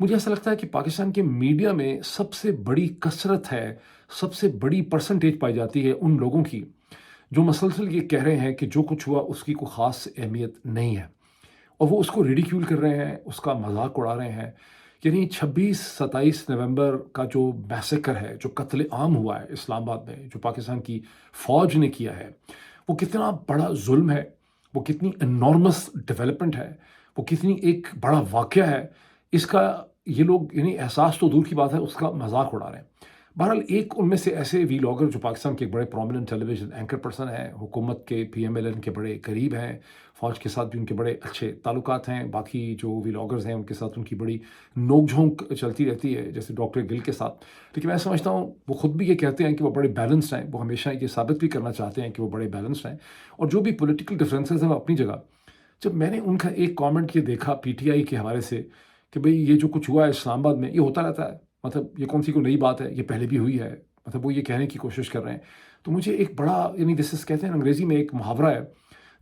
مجھے ایسا لگتا ہے کہ پاکستان کے میڈیا میں سب سے بڑی کثرت ہے، سب سے بڑی پرسنٹیج پائی جاتی ہے ان لوگوں کی جو مسلسل یہ کہہ رہے ہیں کہ جو کچھ ہوا اس کی کوئی خاص اہمیت نہیں ہے، اور وہ اس کو ریڈیکیول کر رہے ہیں، اس کا مذاق اڑا رہے ہیں۔ یعنی 26-27 نومبر کا جو میسیکر ہے، جو قتل عام ہوا ہے اسلام آباد میں، جو پاکستان کی فوج نے کیا ہے، وہ کتنا بڑا ظلم ہے، وہ کتنی انارمس ڈیولپمنٹ ہے، وہ کتنی ایک بڑا واقعہ ہے، اس کا یہ لوگ یعنی احساس تو دور کی بات ہے، اس کا مذاق اڑا رہے ہیں۔ بہرحال ایک ان میں سے ایسے ویلاگر جو پاکستان کے ایک بڑے پرومیننٹ ٹیلی ویژن اینکر پرسن ہیں، حکومت کے PMLN کے بڑے قریب ہیں، فوج کے ساتھ بھی ان کے بڑے اچھے تعلقات ہیں، باقی جو ویلاگرز ہیں ان کے ساتھ ان کی بڑی نوک جھونک چلتی رہتی ہے، جیسے ڈاکٹر گل کے ساتھ۔ لیکن میں سمجھتا ہوں وہ خود بھی یہ کہتے ہیں کہ وہ بڑے بیلنسڈ ہیں، وہ ہمیشہ یہ ثابت بھی کرنا چاہتے ہیں کہ وہ بڑے بیلنسڈ ہیں، اور جو بھی پولیٹیکل ڈفرینسز ہیں وہ اپنی جگہ۔ جب میں نے ان کا ایک کامنٹ یہ دیکھا PTI کے حوالے سے کہ بھئی یہ جو کچھ ہوا ہے اسلام آباد میں یہ ہوتا رہتا ہے، مطلب یہ کون سی کوئی نئی بات ہے، یہ پہلے بھی ہوئی ہے، مطلب وہ یہ کہنے کی کوشش کر رہے ہیں، تو مجھے ایک بڑا یعنی دس از کہتے ہیں انگریزی میں ایک محاورہ ہے،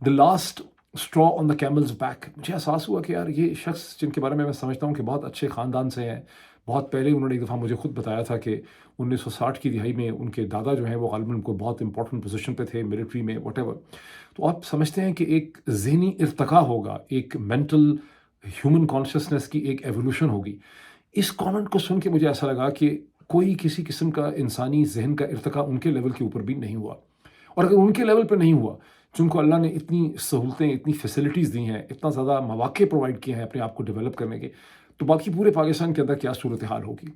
the last extra on the camels back. مجھے احساس ہوا کہ یار یہ شخص جن کے بارے میں سمجھتا ہوں کہ بہت اچھے خاندان سے ہیں، بہت پہلے انہوں نے ایک دفعہ مجھے خود بتایا تھا کہ 1960 کی دہائی میں ان کے دادا جو ہیں وہ غالباً کو بہت امپورٹنٹ پوزیشن پہ تھے ملٹری میں واٹ ایور، تو آپ سمجھتے ہیں کہ ایک ذہنی ارتقاء ہوگا، ایک مینٹل ہیومن کانشیسنس کی ایک ایوولوشن ہوگی۔ اس کامنٹ کو سن کے مجھے ایسا لگا کہ کوئی کسی قسم کا انسانی ذہن کا ارتقاء ان کے لیول کے اوپر بھی نہیں ہوا، اور اگر ان کے لیول پہ نہیں ہوا جن کو اللہ نے اتنی سہولتیں، اتنی فیسلٹیز دی ہیں، اتنا زیادہ مواقع پرووائڈ کیے ہیں اپنے آپ کو ڈیولپ کرنے کے، تو باقی پورے پاکستان کے اندر کیا صورتحال ہوگی۔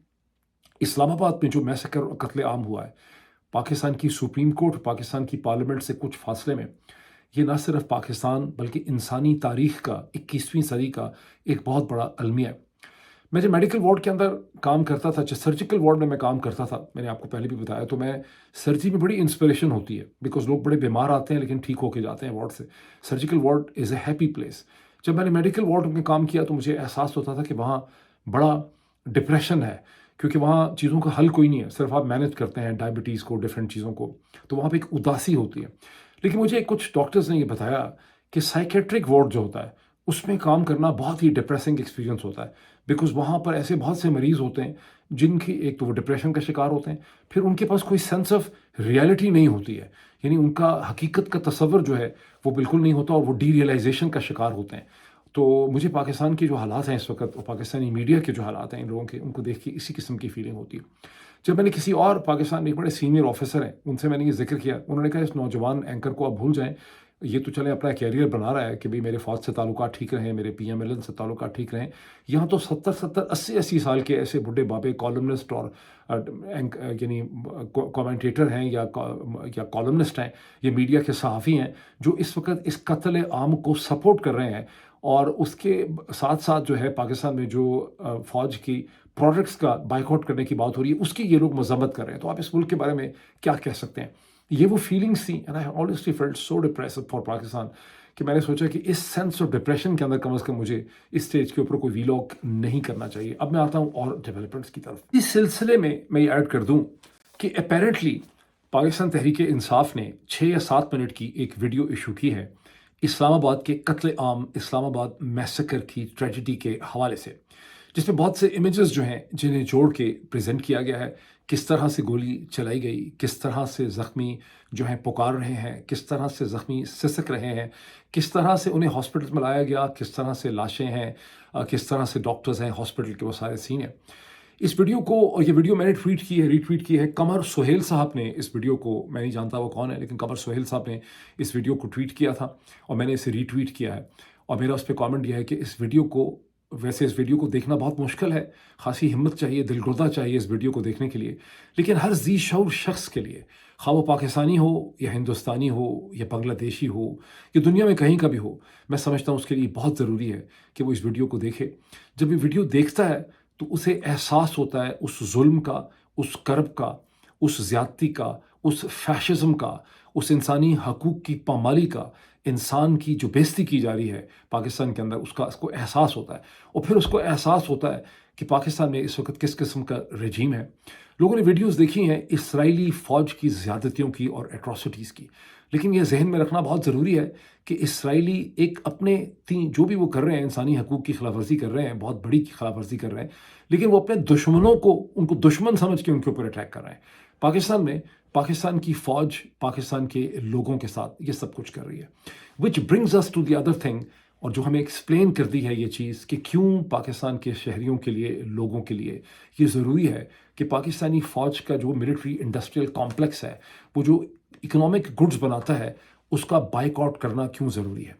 اسلام آباد میں جو میسیکر اور قتل عام ہوا ہے، پاکستان کی سپریم کورٹ، پاکستان کی پارلیمنٹ سے کچھ فاصلے میں، یہ نہ صرف پاکستان بلکہ انسانی تاریخ کا 21ویں صدی کا ایک بہت بڑا المیہ ہے۔ میں جب میڈیکل وارڈ کے اندر کام کرتا تھا، جب سرجیکل وارڈ میں کام کرتا تھا، میں نے آپ کو پہلے بھی بتایا، تو میں سرجری میں بڑی انسپریشن ہوتی ہے بیکاز لوگ بڑے بیمار آتے ہیں لیکن ٹھیک ہو کے جاتے ہیں وارڈ سے۔ Surgical ward is a happy place. جب میں نے میڈیکل وارڈ میں کام کیا تو مجھے احساس ہوتا تھا کہ وہاں بڑا ڈپریشن ہے، کیونکہ وہاں چیزوں کا حل کوئی نہیں ہے، صرف آپ مینیج کرتے ہیں ڈائبٹیز کو، ڈفرینٹ چیزوں کو، تو وہاں پہ ایک اداسی ہوتی ہے۔ لیکن مجھے کچھ ڈاکٹرز نے یہ بتایا کہ سائیکیٹرک وارڈ جو ہوتا ہے اس میں کام کرنا بہت ہی ڈپریسنگ ایکسپیرینس ہوتا ہے، بیکاز وہاں پر ایسے بہت سے مریض ہوتے ہیں جن کی ایک تو وہ ڈپریشن کا شکار ہوتے ہیں، پھر ان کے پاس کوئی سینس آف ریئلٹی نہیں ہوتی ہے، یعنی ان کا حقیقت کا تصور جو ہے وہ بالکل نہیں ہوتا، اور وہ ڈی ریئلائزیشن کا شکار ہوتے ہیں۔ تو مجھے پاکستان کے جو حالات ہیں اس وقت، اور پاکستانی میڈیا کے جو حالات ہیں ان لوگوں کے، ان کو دیکھ کے اسی قسم کی فیلنگ ہوتی ہے۔ جب میں نے کسی اور پاکستان میں ایک بڑے سینئر آفیسر ہیں ان سے میں نے یہ ذکر کیا، انہوں نے کہا اس نوجوان اینکر کو آپ بھول جائیں، یہ تو چلیں اپنا کیریئر بنا رہا ہے کہ بھئی میرے فوج سے تعلقات ٹھیک رہیں، میرے PMLN سے تعلقات ٹھیک رہیں، یہاں تو 70-80 سال کے ایسے بڈھے بابے کالمنسٹ اور یعنی کومنٹیٹر ہیں یا کالمنسٹ ہیں، یہ میڈیا کے صحافی ہیں جو اس وقت اس قتل عام کو سپورٹ کر رہے ہیں، اور اس کے ساتھ ساتھ جو ہے پاکستان میں جو فوج کی پروڈکٹس کا بائیک آؤٹ کرنے کی بات ہو رہی ہے اس کی یہ لوگ مذمت کر رہے ہیں۔ تو آپ اس ملک کے بارے میں کیا کہہ سکتے ہیں؟ یہ وہ فیلنگس تھیں، and I always felt so depressed for Pakistan, کہ میں نے سوچا کہ اس سینس آف ڈپریشن کے اندر کم از کم مجھے اس اسٹیج کے اوپر کوئی ویلاگ نہیں کرنا چاہیے۔ اب میں آتا ہوں اور ڈیولپمنٹس کی طرف۔ اس سلسلے میں یہ ایڈ کر دوں کہ اپیرنٹلی پاکستان تحریک انصاف نے 6 یا 7 منٹ کی ایک ویڈیو ایشو کی ہے اسلام آباد کے قتل عام، اسلام آباد میسیکر کی ٹریجڈی کے حوالے سے، جس میں بہت سے امیجز جو ہیں جنہیں جوڑ کے پریزنٹ کیا گیا ہے، کس طرح سے گولی چلائی گئی، کس طرح سے زخمی جو ہیں پکار رہے ہیں، کس طرح سے زخمی سسک رہے ہیں، کس طرح سے انہیں ہاسپٹل میں لایا گیا، کس طرح سے لاشیں ہیں، کس طرح سے ڈاکٹرز ہیں ہاسپٹل کے، وہ سارے سین ہیں۔ اس ویڈیو کو، اور یہ ویڈیو میں نے ٹویٹ کی ہے، ری ٹویٹ کی ہے، قمر سہیل صاحب نے اس ویڈیو کو، میں نہیں جانتا وہ کون ہے لیکن قمر سہیل صاحب نے اس ویڈیو کو ٹویٹ کیا تھا اور میں نے اسے ری ٹویٹ کیا ہے، اور میرا اس پہ کامنٹ یہ ہے کہ اس ویڈیو کو، ویسے اس ویڈیو کو دیکھنا بہت مشکل ہے، خاصی ہمت چاہیے، دل گردہ چاہیے اس ویڈیو کو دیکھنے کے لیے، لیکن ہر ذی شعور شخص کے لیے، خواہ وہ پاکستانی ہو یا ہندوستانی ہو یا بنگلہ دیشی ہو یا دنیا میں کہیں کا بھی ہو، میں سمجھتا ہوں اس کے لیے بہت ضروری ہے کہ وہ اس ویڈیو کو دیکھے۔ جب یہ ویڈیو دیکھتا ہے تو اسے احساس ہوتا ہے اس ظلم کا، اس کرب کا، اس زیادتی کا، اس فیشزم کا، اس انسانی حقوق کی پامالی کا، انسان کی جو بےزتی کی جا رہی ہے پاکستان کے اندر، اس کو احساس ہوتا ہے، اور پھر اس کو احساس ہوتا ہے کہ پاکستان میں اس وقت کس قسم کا رجیم ہے. لوگوں نے ویڈیوز دیکھی ہیں اسرائیلی فوج کی زیادتیوں کی اور ایٹراسٹیز کی، لیکن یہ ذہن میں رکھنا بہت ضروری ہے کہ اسرائیلی ایک اپنے جو بھی وہ کر رہے ہیں انسانی حقوق کی خلاف ورزی کر رہے ہیں، بہت بڑی خلاف ورزی کر رہے ہیں، لیکن وہ اپنے دشمنوں کو ان کو دشمن سمجھ کے ان کے اوپر اٹیک کر رہے ہیں. پاکستان میں پاکستان کی فوج پاکستان کے لوگوں کے ساتھ یہ سب کچھ کر رہی ہے. Which brings us to the other thing, اور جو ہمیں ایکسپلین کر دی ہے یہ چیز کہ کیوں پاکستان کے شہریوں کے لیے، لوگوں کے لیے یہ ضروری ہے کہ پاکستانی فوج کا جو ملٹری انڈسٹریل کمپلیکس ہے، وہ جو اکنامک گڈز بناتا ہے، اس کا بائک آؤٹ کرنا کیوں ضروری ہے.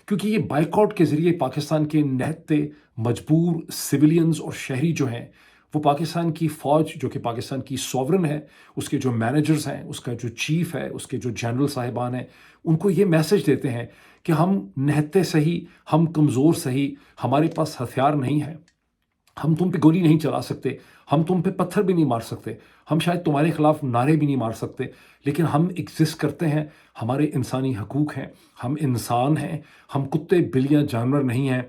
کیونکہ یہ بائک آؤٹ کے ذریعے پاکستان کے نہتے مجبور سویلینز اور شہری جو ہیں، وہ پاکستان کی فوج جو کہ پاکستان کی سوورن ہے، اس کے جو مینیجرز ہیں، اس کا جو چیف ہے، اس کے جو جنرل صاحبان ہیں، ان کو یہ میسج دیتے ہیں کہ ہم نہتے صحیح، ہم کمزور صحیح، ہمارے پاس ہتھیار نہیں ہے، ہم تم پہ گولی نہیں چلا سکتے، ہم تم پہ پتھر بھی نہیں مار سکتے، ہم شاید تمہارے خلاف نعرے بھی نہیں مار سکتے، لیکن ہم ایگزسٹ کرتے ہیں، ہمارے انسانی حقوق ہیں، ہم انسان ہیں، ہم کتے بلیاں جانور نہیں ہیں،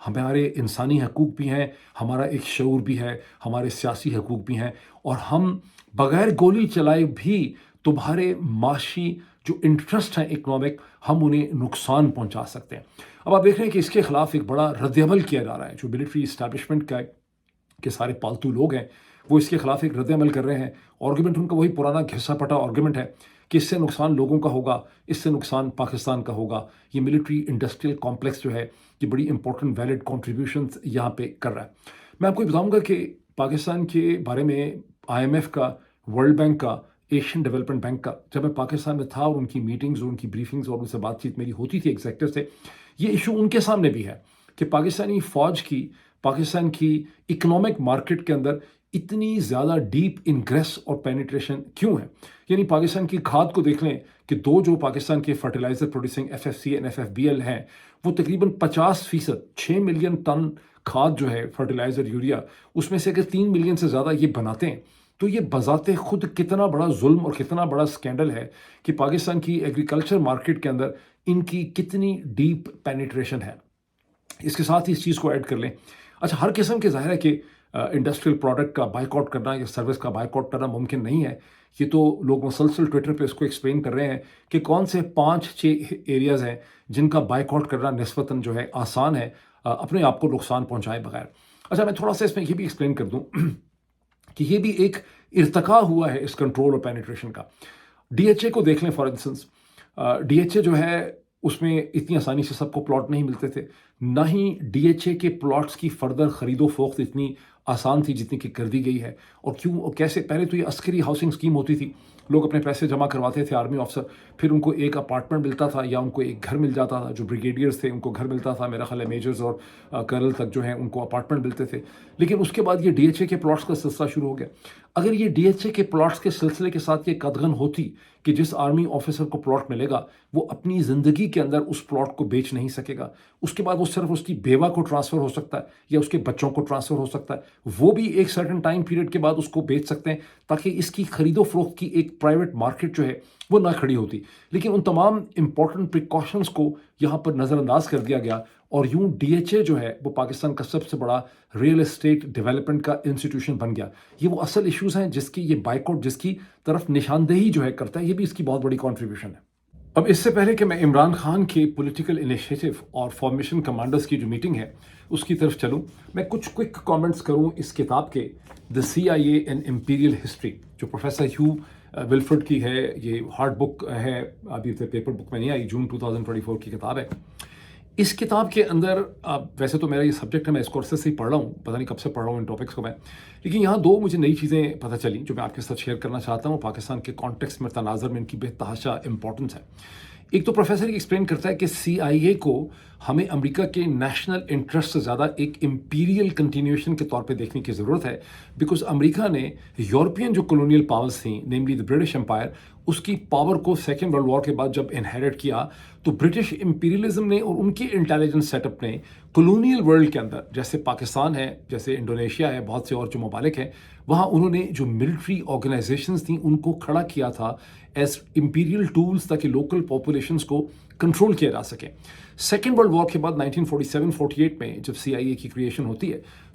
ہمارے انسانی حقوق بھی ہیں، ہمارا ایک شعور بھی ہے، ہمارے سیاسی حقوق بھی ہیں، اور ہم بغیر گولی چلائے بھی تمہارے معاشی جو انٹرسٹ ہیں اکنامک، ہم انہیں نقصان پہنچا سکتے ہیں. اب آپ دیکھ رہے ہیں کہ اس کے خلاف ایک بڑا رد عمل کیا جا رہا ہے. جو ملٹری اسٹیبلشمنٹ کا کے سارے پالتو لوگ ہیں، وہ اس کے خلاف ایک رد عمل کر رہے ہیں. آرگومنٹ ان کا وہی پرانا گھسا پٹا آرگومنٹ ہے کہ اس سے نقصان لوگوں کا ہوگا، اس سے نقصان پاکستان کا ہوگا. یہ ملٹری انڈسٹریل کمپلیکس جو ہے، یہ بڑی امپورٹنٹ ویلڈ کنٹریبیوشنز یہاں پہ کر رہا ہے. میں آپ کو بتاؤں گا کہ پاکستان کے بارے میں IMF کا، ورلڈ بینک کا، ایشین ڈیولپمنٹ بینک کا، جب میں پاکستان میں تھا اور ان کی میٹنگز اور ان کی بریفنگز اور ان سے بات چیت میری ہوتی تھی ایگزیکٹو سے، یہ ایشو ان کے سامنے بھی ہے کہ پاکستانی فوج کی پاکستان کی اکنامک مارکیٹ کے اندر اتنی زیادہ ڈیپ انگریس اور پینیٹریشن کیوں ہے. یعنی پاکستان کی کھاد کو دیکھ لیں کہ دو جو پاکستان کے فرٹیلائزر پروڈیوسنگ FFC اور FFBL ہیں، وہ تقریباً 50%، 6 ملین ٹن کھاد جو ہے فرٹیلائزر یوریا، اس میں سے اگر 3 ملین سے زیادہ یہ بناتے ہیں، تو یہ بذات خود کتنا بڑا ظلم اور کتنا بڑا سکینڈل ہے کہ پاکستان کی ایگریکلچر مارکیٹ کے اندر ان کی کتنی ڈیپ پینیٹریشن ہے. اس کے ساتھ ہی اس چیز کو ایڈ کر لیں. اچھا، ہر قسم کے ظاہر ہے کہ انڈسٹریل پروڈکٹ کا بائک آؤٹ کرنا یا سروس کا بائک آؤٹ کرنا ممکن نہیں ہے. یہ تو لوگ مسلسل ٹویٹر پہ اس کو ایکسپلین کر رہے ہیں کہ کون سے 5-6 ایریاز ہیں جن کا بائک آؤٹ کرنا نسبتاً جو ہے آسان ہے، اپنے آپ کو نقصان پہنچائے بغیر. اچھا، میں تھوڑا سا اس میں یہ بھی ایکسپلین کر دوں کہ یہ بھی ایک ارتقا ہوا ہے اس کنٹرول اور پینیٹریشن کا. DHA کو دیکھ لیں فار انسٹنس. DHA جو ہے اس میں اتنی آسانی سے سب کو پلاٹ نہیں ملتے تھے، نہ ہی DHA کے پلاٹس کی فردر خرید و فروخت اتنی آسان تھی جتنی کہ کر دی گئی ہے. اور کیوں اور کیسے؟ پہلے تو یہ عسکری ہاؤسنگ اسکیم ہوتی تھی، لوگ اپنے پیسے جمع کرواتے تھے، آرمی آفیسر، پھر ان کو ایک اپارٹمنٹ ملتا تھا یا ان کو ایک گھر مل جاتا تھا. جو بریگیڈیئرز تھے ان کو گھر ملتا تھا، میرا خیال ہے میجرز اور کرنل تک جو ہیں ان کو اپارٹمنٹ ملتے تھے. لیکن اس کے بعد یہ DHA کے پلاٹس کا سلسلہ شروع ہو گیا. اگر یہ DHA کے پلاٹس کے سلسلے کے ساتھ یہ قدغن ہوتی کہ جس آرمی آفیسر کو پلاٹ ملے گا وہ اپنی زندگی کے اندر اس پلاٹ کو بیچ نہیں سکے گا، اس کے بعد وہ صرف اس کی بیوہ کو ٹرانسفر ہو سکتا ہے یا اس کے بچوں کو ٹرانسفر ہو سکتا ہے، وہ بھی ایک سرٹن ٹائم پیریڈ کے بعد اس کو بیچ سکتے ہیں تاکہ اس کی خرید و فروخت کی ایک پرائیویٹ مارکیٹ جو ہے وہ نہ کھڑی ہوتی. لیکن ان تمام امپورٹنٹ پریکاشنز کو یہاں پر نظر انداز کر دیا گیا، اور یوں DHA جو ہے وہ پاکستان کا سب سے بڑا ریئل اسٹیٹ ڈیولپمنٹ کا انسٹیٹیوشن بن گیا. یہ وہ اصل ایشوز ہیں جس کی یہ بائک آؤٹ جس کی طرف نشاندہی جو ہے کرتا ہے، یہ بھی اس کی بہت بڑی کنٹریبیوشن ہے. اب اس سے پہلے کہ میں عمران خان کے پولیٹیکل انیشیٹو اور فارمیشن کمانڈرز کی جو میٹنگ ہے اس کی طرف چلوں، میں کچھ کوئک کامنٹس کروں اس کتاب کے The CIA and Imperial History، جو پروفیسر ہیو ولفرڈ کی ہے. یہ ہارڈ بک ہے، ابھی پیپر بک میں نہیں آئی، جون 2024 کی کتاب ہے. اس کتاب کے اندر ویسے تو میرا یہ سبجیکٹ ہے، میں اس کورسز سے ہی پڑھ رہا ہوں، پتہ نہیں کب سے پڑھ رہا ہوں ان ٹاپکس کو میں، لیکن یہاں دو مجھے نئی چیزیں پتہ چلیں جو میں آپ کے ساتھ شیئر کرنا چاہتا ہوں. پاکستان کے کانٹیکسٹ میں تناظر میں ان کی بے تحاشا امپورٹنس ہے. ایک تو پروفیسر ایکسپلین کرتا ہے کہ CIA کو ہمیں امریکہ کے نیشنل انٹرسٹ سے زیادہ ایک امپیریل کنٹینیوشن کے طور پہ دیکھنے کی ضرورت ہے، بیکاز امریکہ نے یورپین جو کولونیل پاورز تھیں، نیملی دی برٹش امپائر، اس کی پاور کو سیکنڈ ورلڈ وار کے بعد جب انہیریٹ کیا تو برٹش امپیریلزم نے اور ان کی انٹیلیجنس سیٹ اپ نے کولونیل ورلڈ کے اندر، جیسے پاکستان ہے، جیسے انڈونیشیا ہے، بہت سے اور جو ممالک ہیں، وہاں انہوں نے جو ملٹری آرگنائزیشنز تھیں ان کو کھڑا کیا تھا ایز امپیریل ٹولز تاکہ لوکل پاپولیشنز کو کنٹرول کیا جا سکے. سیکنڈ ورلڈ وار کے بعد 1947-48 میں جب CIA کی کریشن ہوتی ہے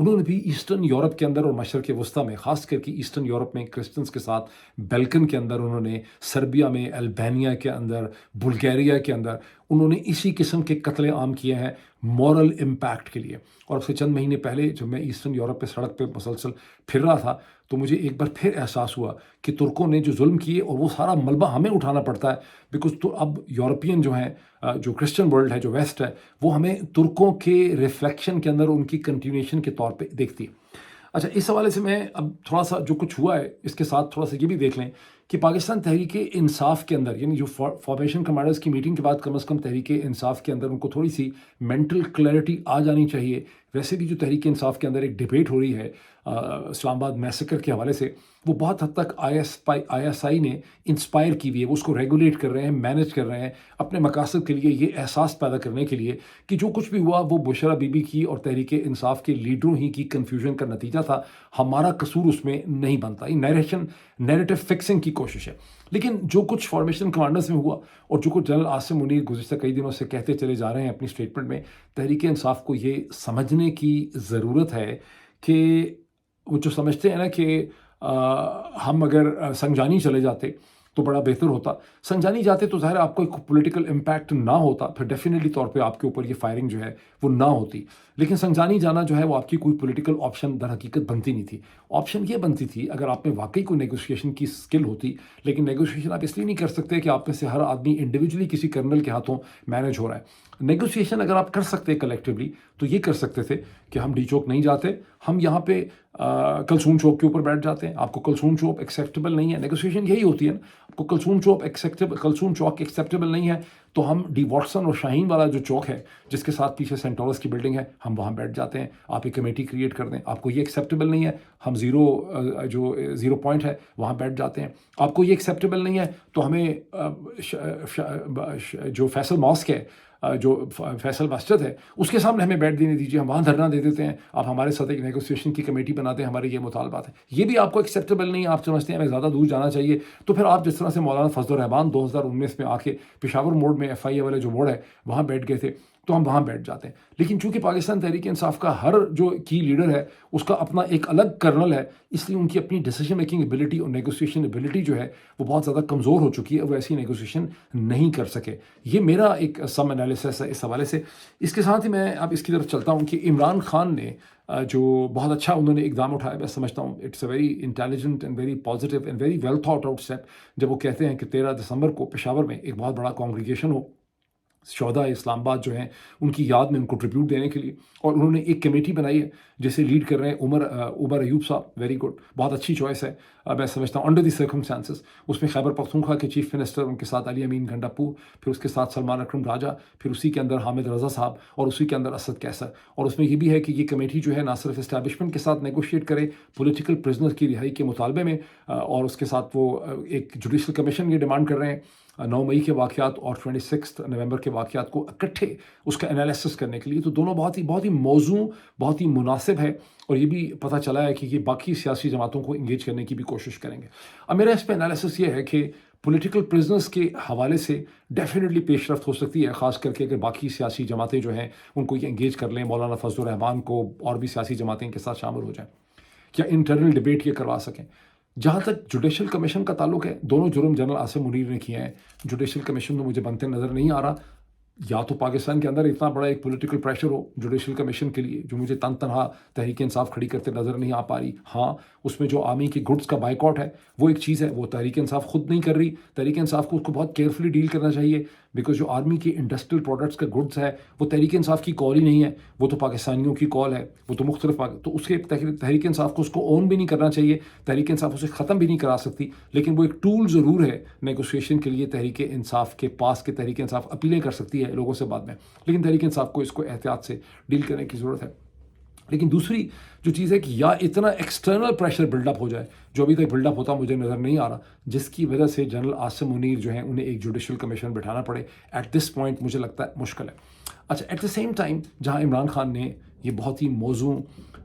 انہوں نے بھی ایسٹرن یورپ کے اندر اور مشرق وسطیٰ میں، خاص کر کے ایسٹرن یورپ میں کرسچنس کے ساتھ بیلکن کے اندر، انہوں نے سربیا میں، البانیا کے اندر، بلغیریا کے اندر انہوں نے اسی قسم کے قتل عام کیے ہیں مورل امپیکٹ کے لیے. اور اب سے چند مہینے پہلے جب میں ایسٹرن یورپ پہ سڑک پہ مسلسل پھر رہا تھا تو مجھے ایک بار پھر احساس ہوا کہ ترکوں نے جو ظلم کیے اور وہ سارا ملبہ ہمیں اٹھانا پڑتا ہے، بیکاز تو اب یورپین جو ہیں، جو کرسچن ورلڈ ہے، جو ویسٹ ہے، وہ ہمیں ترکوں کے ریفلیکشن کے اندر ان کی کنٹینیوشن کے طور پہ دیکھتی ہے. اچھا، اس حوالے سے میں اب تھوڑا سا جو کچھ ہوا ہے اس کے ساتھ تھوڑا سا یہ بھی دیکھ لیں کہ پاکستان تحریک انصاف کے اندر، یعنی جو فارمیشن کمانڈرز کی میٹنگ کے بعد کم از کم تحریک انصاف کے اندر ان کو تھوڑی س مینٹل کلیئرٹی آ جانی چاہیے. ویسے بھی جو تحریک انصاف کے اندر ایک ڈبیٹ ہو رہی ہے اسلام آباد میسیکر کے حوالے سے، وہ بہت حد تک آئی ایس آئی نے انسپائر کی ہوئی ہے. وہ اس کو ریگولیٹ کر رہے ہیں، مینیج کر رہے ہیں اپنے مقاصد کے لیے، یہ احساس پیدا کرنے کے لیے کہ جو کچھ بھی ہوا وہ بشرا بی بی کی اور تحریک انصاف کے لیڈروں ہی کی کنفیوژن کا نتیجہ تھا، ہمارا قصور اس میں نہیں بنتا. یہ نیریٹو فکسنگ کی کوشش ہے. لیکن جو کچھ فارمیشن کمانڈرز میں ہوا اور جو کچھ جنرل عاصم منیر گزشتہ کئی دنوں سے کہتے چلے جا رہے ہیں اپنی اسٹیٹمنٹ میں، تحریک انصاف کو یہ سمجھنے کی ضرورت ہے کہ وہ جو سمجھتے ہیں نا کہ ہم اگر سنجانی چلے جاتے تو بڑا بہتر ہوتا. سنجانی جاتے تو ظاہر آپ کو ایک پولیٹیکل امپیکٹ نہ ہوتا، پھر ڈیفینیٹلی طور پہ آپ کے اوپر یہ فائرنگ جو ہے وہ نہ ہوتی. لیکن سنجانی جانا جو ہے وہ آپ کی کوئی پولیٹیکل آپشن در حقیقت بنتی نہیں تھی. آپشن یہ بنتی تھی اگر آپ میں واقعی کوئی نیگوشیشن کی اسکل ہوتی. لیکن نیگوشیشن آپ اس لیے نہیں کر سکتے کہ آپ میں سے ہر آدمی انڈیویجولی کسی کرنل کے ہاتھوں مینیج ہو رہا ہے. نیگوشیشن اگر آپ کر سکتے کلیکٹیولی تو یہ کر سکتے تھے کہ ہم ڈی چوک نہیں جاتے، ہم یہاں پہ کلسون چوک کے اوپر بیٹھ جاتے ہیں. آپ کو کلسون چوک ایکسیپٹیبل نہیں ہے، نیگوشیشن یہی ہوتی ہے نا. آپ کو کلسون چوک ایکسیپٹیبل نہیں ہے تو ہم ڈی واٹسن اور شاہین والا جو چوک ہے جس کے ساتھ پیچھے سینٹورس کی بلڈنگ ہے، ہم وہاں بیٹھ جاتے ہیں. آپ ایک کمیٹی کریٹ کر دیں. آپ کو یہ ایکسیپٹیبل نہیں ہے، ہم زیرو پوائنٹ ہے وہاں بیٹھ جاتے ہیں. آپ کو یہ ایکسیپٹیبل نہیں ہے تو ہمیں جو فیصل ماسک ہے، جو فیصل مسجد ہے، اس کے سامنے ہمیں بیٹھ دینے دیجیے، ہم وہاں دھرنا دے دیتے ہیں. آپ ہمارے ساتھ ایک نیگوسیشن کی کمیٹی بناتے ہیں، ہمارے یہ مطالبات ہیں. یہ بھی آپ کو ایکسیپٹیبل نہیں ہے، آپ سمجھتے ہیں ہمیں زیادہ دور جانا چاہیے. تو پھر آپ جس طرح سے مولانا فضل الرحمان 2019 میں آ کے پشاور موڑ میں ایف آئی اے والے جو موڑ ہے وہاں بیٹھ گئے تھے، تو ہم وہاں بیٹھ جاتے ہیں. لیکن چونکہ پاکستان تحریک انصاف کا ہر جو کی لیڈر ہے اس کا اپنا ایک الگ کرنل ہے، اس لیے ان کی اپنی ڈیسیجن میکنگ ایبلٹی اور نیگوسیشن ایبلٹی جو ہے وہ بہت زیادہ کمزور ہو چکی ہے. وہ ایسی نیگوسیشن نہیں کر سکے. یہ میرا ایک سم انالیسس ہے اس حوالے سے. اس کے ساتھ ہی میں اب اس کی طرف چلتا ہوں کہ عمران خان نے جو بہت اچھا انہوں نے اقدام اٹھایا، میں سمجھتا ہوں it's a very intelligent and very positive and very well thought out step, جب وہ کہتے ہیں کہ 13 دسمبر کو پشاور میں ایک بہت بڑا کانگریگیشن ہو شہداء اسلام آباد جو ہیں ان کی یاد میں ان کو ٹریبیوٹ دینے کے لیے. اور انہوں نے ایک کمیٹی بنائی ہے جسے لیڈ کر رہے ہیں عمر ایوب صاحب. ویری گڈ، بہت اچھی چوائس ہے. میں سمجھتا ہوں انڈر دی سرکمسٹانسز اس میں خیبر پختونخوا کے چیف منسٹر، ان کے ساتھ علی امین گنڈاپور، پھر اس کے ساتھ سلمان اکرم راجہ، پھر اسی کے اندر حامد رضا صاحب، اور اسی کے اندر اسد کیسر. اور اس میں یہ بھی ہے کہ یہ کمیٹی جو ہے نہ صرف اسٹیبلشمنٹ کے ساتھ نیگوشیٹ کرے پولیٹیکل پرزنر کی رہائی کے مطالبے میں، اور اس کے ساتھ وہ ایک جوڈیشل کمیشن یہ ڈیمانڈ کر رہے ہیں 9 مئی کے واقعات اور 26 نومبر کے واقعات کو اکٹھے اس کا انالیسس کرنے کے لیے. تو دونوں بہت ہی موزوں، بہت ہی مناسب ہے. اور یہ بھی پتہ چلا ہے کہ یہ باقی سیاسی جماعتوں کو انگیج کرنے کی بھی کوشش کریں گے. اب میرا اس پہ انالیسس یہ ہے کہ پولیٹیکل پرزنرز کے حوالے سے ڈیفینیٹلی پیش رفت ہو سکتی ہے، خاص کر کے اگر باقی سیاسی جماعتیں جو ہیں ان کو یہ انگیج کر لیں، مولانا فضل الرحمان کو اور بھی سیاسی جماعتیں کے ساتھ شامل ہو جائیں، کیا انٹرنل ڈبیٹ یہ کروا سکیں. جہاں تک جوڈیشل کمیشن کا تعلق ہے، دونوں جرم جنرل عاصم منیر نے کیے ہیں. جوڈیشل کمیشن تو مجھے بنتے نظر نہیں آ رہا. یا تو پاکستان کے اندر اتنا بڑا ایک پولیٹیکل پریشر ہو جوڈیشل کمیشن کے لیے، جو مجھے تنہا تحریک انصاف کھڑی کرتے نظر نہیں آ پا رہی. ہاں، اس میں جو آرمی کی گڈس کا بائیکاٹ ہے وہ ایک چیز ہے، وہ تحریک انصاف خود نہیں کر رہی. تحریک انصاف کو اس کو بہت کیئرفلی ڈیل کرنا چاہیے، بیکاز جو آرمی کی انڈسٹریل پروڈکٹس کا گڈس ہے وہ تحریک انصاف کی کال ہی نہیں ہے، وہ تو پاکستانیوں کی کال ہے. وہ تو مختلف تو اس کے تحریک انصاف کو اس کو اون بھی نہیں کرنا چاہیے. تحریک انصاف اسے ختم بھی نہیں کرا سکتی، لیکن وہ ایک ٹول ضرور ہے نیگوسیشن کے لیے. تحریک انصاف کے پاس کے تحریک انصاف اپیلیں کر سکتی ہے لوگوں سے بعد میں، لیکن تحریک انصاف کو اس کو احتیاط سے ڈیل کرنے کی ضرورت ہے. لیکن دوسری جو چیز ہے کہ یا اتنا ایکسٹرنل پریشر بلڈ اپ ہو جائے جو ابھی تک بلڈ اپ ہوتا مجھے نظر نہیں آ رہا، جس کی وجہ سے جنرل عاصم منیر جو ہیں انہیں ایک جوڈیشل کمیشن بٹھانا پڑے. ایٹ دس پوائنٹ مجھے لگتا ہے مشکل ہے. اچھا، ایٹ دا سیم ٹائم جہاں عمران خان نے یہ بہت ہی موزوں